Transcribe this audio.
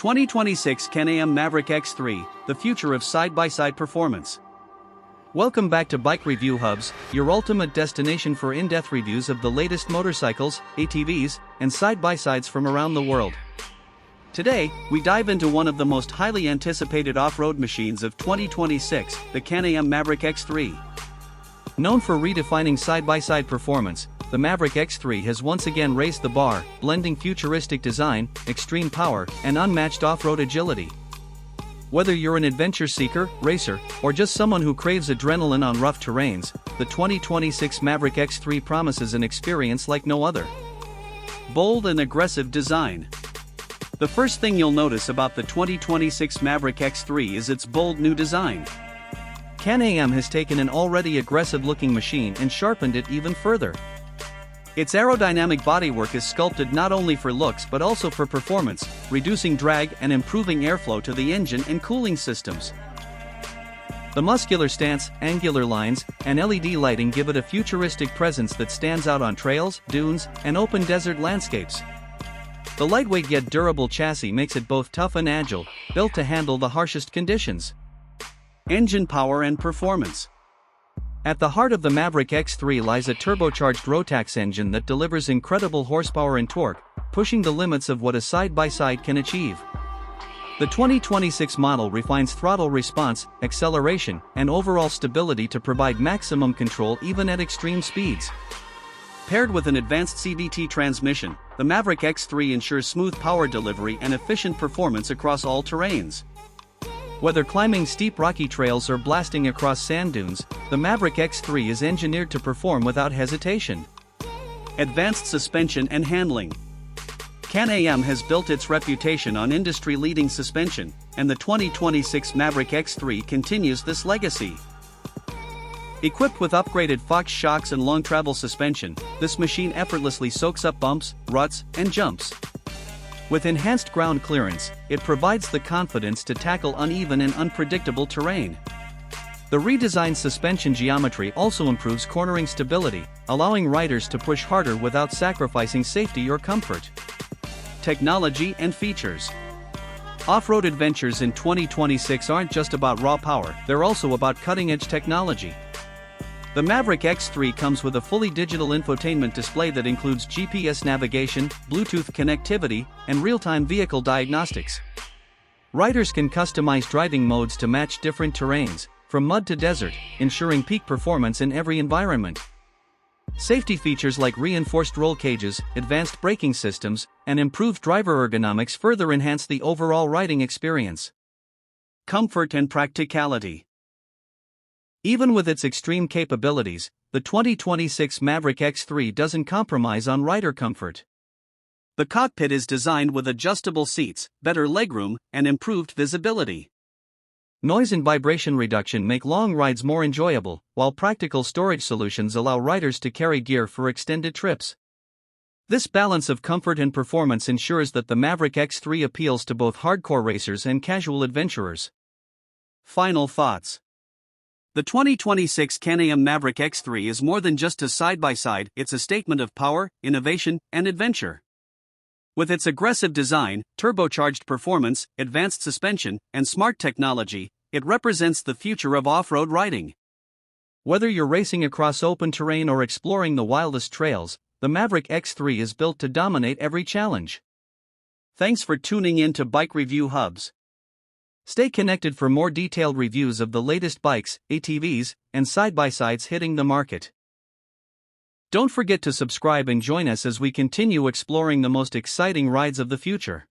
2026 Can-Am Maverick X3, the future of side-by-side performance. Welcome back to Bike Review Hubs, your ultimate destination for in-depth reviews of the latest motorcycles, ATVs, and side-by-sides from around the world. Today, we dive into one of the most highly anticipated off-road machines of 2026, the Can-Am Maverick X3. Known for redefining side-by-side performance, the Maverick X3 has once again raised the bar, blending futuristic design, extreme power, and unmatched off-road agility. Whether you're an adventure seeker, racer, or just someone who craves adrenaline on rough terrains, the 2026 Maverick X3 promises an experience like no other. Bold and aggressive design. The first thing you'll notice about the 2026 Maverick X3 is its bold new design. Can-Am has taken an already aggressive-looking machine and sharpened it even further. Its aerodynamic bodywork is sculpted not only for looks but also for performance, reducing drag and improving airflow to the engine and cooling systems. The muscular stance, angular lines, and LED lighting give it a futuristic presence that stands out on trails, dunes, and open desert landscapes. The lightweight yet durable chassis makes it both tough and agile, built to handle the harshest conditions. Engine power and performance. At the heart of the Maverick X3 lies a turbocharged Rotax engine that delivers incredible horsepower and torque, pushing the limits of what a side-by-side can achieve. The 2026 model refines throttle response, acceleration, and overall stability to provide maximum control even at extreme speeds. Paired with an advanced CVT transmission, the Maverick X3 ensures smooth power delivery and efficient performance across all terrains. Whether climbing steep rocky trails or blasting across sand dunes, the Maverick X3 is engineered to perform without hesitation. Advanced suspension and handling. Can-Am has built its reputation on industry-leading suspension, and the 2026 Maverick X3 continues this legacy. Equipped with upgraded Fox shocks and long-travel suspension, this machine effortlessly soaks up bumps, ruts, and jumps. With enhanced ground clearance, it provides the confidence to tackle uneven and unpredictable terrain. The redesigned suspension geometry also improves cornering stability, allowing riders to push harder without sacrificing safety or comfort. Technology and features. Off-road adventures in 2026 aren't just about raw power, they're also about cutting-edge technology. The Maverick X3 comes with a fully digital infotainment display that includes GPS navigation, Bluetooth connectivity, and real-time vehicle diagnostics. Riders can customize driving modes to match different terrains, from mud to desert, ensuring peak performance in every environment. Safety features like reinforced roll cages, advanced braking systems, and improved driver ergonomics further enhance the overall riding experience. Comfort and practicality. Even with its extreme capabilities, the 2026 Maverick X3 doesn't compromise on rider comfort. The cockpit is designed with adjustable seats, better legroom, and improved visibility. Noise and vibration reduction make long rides more enjoyable, while practical storage solutions allow riders to carry gear for extended trips. This balance of comfort and performance ensures that the Maverick X3 appeals to both hardcore racers and casual adventurers. Final thoughts. The 2026 Can-Am Maverick X3 is more than just a side-by-side, it's a statement of power, innovation, and adventure. With its aggressive design, turbocharged performance, advanced suspension, and smart technology, it represents the future of off-road riding. Whether you're racing across open terrain or exploring the wildest trails, the Maverick X3 is built to dominate every challenge. Thanks for tuning in to Bike Review Hubs. Stay connected for more detailed reviews of the latest bikes, ATVs, and side-by-sides hitting the market. Don't forget to subscribe and join us as we continue exploring the most exciting rides of the future.